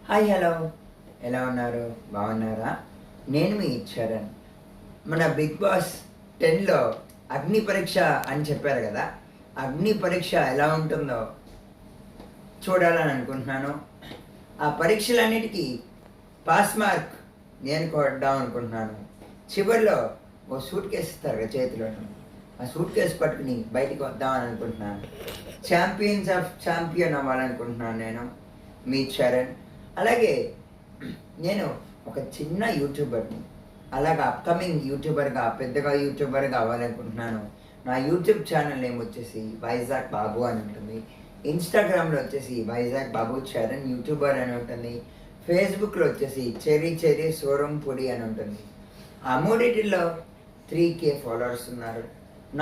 Hi hello, ఎలా ఉన్నారు? బాగున్నారా? నేను మీ చరణ్. మన బిగ్ బాస్ 10లో అగ్ని పరీక్ష అని చెప్పారు కదా. అగ్ని పరీక్ష ఎలా ఉంటుందో చూడాలని అనుకుంటున్నాను. ఆ పరీక్షలన్నిటికీ పాస్ మార్క్ నేను కొడదాం అనుకుంటున్నాను. చివరిలో ఓ సూట్ కేసు ఇస్తారు కదా చేతిలో, ఆ సూట్ కేసు పట్టుకుని బయటికి వద్దామని అనుకుంటున్నాను. ఛాంపియన్ అవ్వాలనుకుంటున్నాను నేను, మీ చరణ్. అలాగే నేను ఒక చిన్న యూట్యూబర్ని, అలాగా అప్కమింగ్ యూట్యూబర్గా, పెద్దగా యూట్యూబర్గా అవ్వాలనుకుంటున్నాను. నా యూట్యూబ్ ఛానల్ నేమ్ వచ్చేసి వైజాగ్ బాబు అని ఉంటుంది. ఇన్స్టాగ్రామ్లో వచ్చేసి వైజాగ్ బాబు చరణ్ యూట్యూబర్ అని ఉంటుంది. ఫేస్బుక్లో వచ్చేసి చెరీ సోరం పొడి అని ఉంటుంది. ఆ మూడింటిలో 3K ఫాలోవర్స్ ఉన్నారు.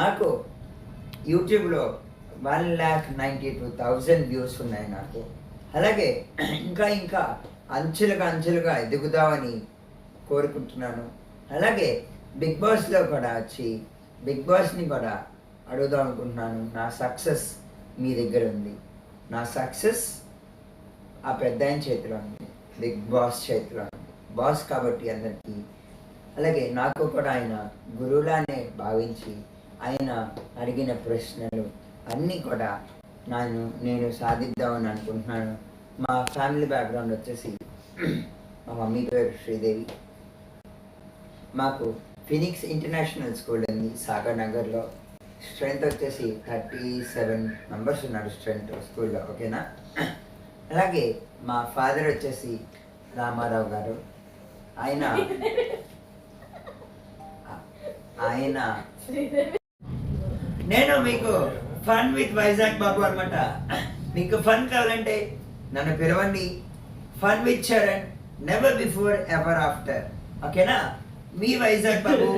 నాకు యూట్యూబ్లో 1,92,000 వ్యూస్ ఉన్నాయి నాకు. అలాగే ఇంకా అంచెలుగా ఎదుగుదామని కోరుకుంటున్నాను. అలాగే బిగ్ బాస్లో కూడా వచ్చి బిగ్ బాస్ని కూడా అడుగుదాం అనుకుంటున్నాను. నా సక్సెస్ మీ దగ్గర ఉంది. నా సక్సెస్ ఆ పెద్ద ఆయన చేతిలో ఉంది, బిగ్ బాస్ చేతిలో ఉంది. బాస్ కాబట్టి అందరికీ. అలాగే నాకు కూడా ఆయన గురువులానే భావించి ఆయన అడిగిన ప్రశ్నలు అన్నీ కూడా నేను సాధిద్దామని అనుకుంటున్నాను. మా ఫ్యామిలీ బ్యాక్గ్రౌండ్ వచ్చేసి మా మమ్మీ పేరు శ్రీదేవి. మాకు ఫినిక్స్ ఇంటర్నేషనల్ స్కూల్ ఉంది సాగర్ నగర్లో. స్ట్రెంత్ వచ్చేసి 37 మెంబర్స్ ఉన్నారు స్ట్రెంత్ స్కూల్లో, ఓకేనా. అలాగే మా ఫాదర్ వచ్చేసి రామారావు గారు. ఆయన నేను మీకు ఫన్ విత్ వైజాగ్ బాబు అనమాట. మీకు ఫన్ కావాలంటే నన్ను పిలవండి. Fun with Charan, never before ever after, ఓకేనా. మీ వైజాగ్ బాబు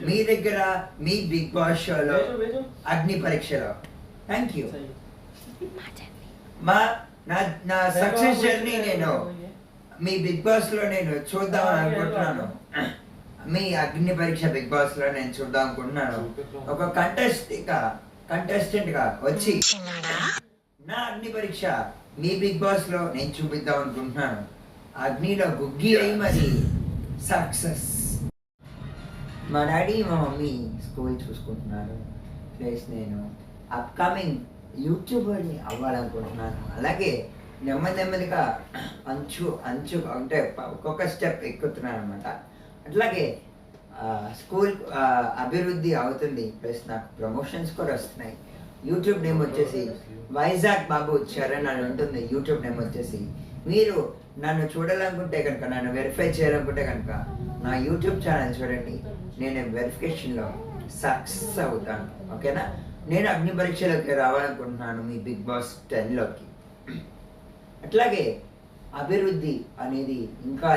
మీ దగ్గర, మీ బిగ్ బాస్ షోలో అగ్ని పరీక్షలో. Thank you. నా సక్సెస్ జర్నీ నేను మీ బిగ్ బాస్లో నేను చూద్దామని అనుకుంటున్నాను. మీ అగ్ని పరీక్ష బిగ్ బాస్లో నేను చూద్దాం అనుకుంటున్నాను. ఒక కంటెస్టెంట్గా వచ్చి నా అగ్ని పరీక్ష మీ బిగ్ బాస్లో నేను చూపిద్దాం అనుకుంటున్నాను. అగ్నిలో గుగ్గి అయి మరి సక్సెస్. మా డాడీ మా మమ్మీ స్కూల్ చూసుకుంటున్నారు. ప్లస్ నేను అప్కమింగ్ యూట్యూబర్ని అవ్వాలనుకుంటున్నాను. అలాగే నెమ్మదిగా అంచు అంటే ఒక్కొక్క స్టెప్ ఎక్కుతున్నాను అనమాట. అట్లాగే స్కూల్ అభివృద్ధి అవుతుంది. ప్లస్ నాకు ప్రమోషన్స్ కూడా వస్తున్నాయి. యూట్యూబ్ నేమ్ వచ్చేసి వైజాగ్ బాబు చరణ్ అని ఉంటుంది. యూట్యూబ్ నేమ్ వచ్చేసి మీరు నన్ను చూడాలనుకుంటే కనుక, నన్ను వెరిఫై చేయాలనుకుంటే కనుక నా యూట్యూబ్ ఛానల్ చూడండి. నేను వెరిఫికేషన్లో సక్సెస్ అవుతాను, ఓకేనా. నేను అగ్ని పరీక్షలోకి రావాలనుకుంటున్నాను మీ బిగ్ బాస్ 10లోకి. అట్లాగే అభివృద్ధి అనేది ఇంకా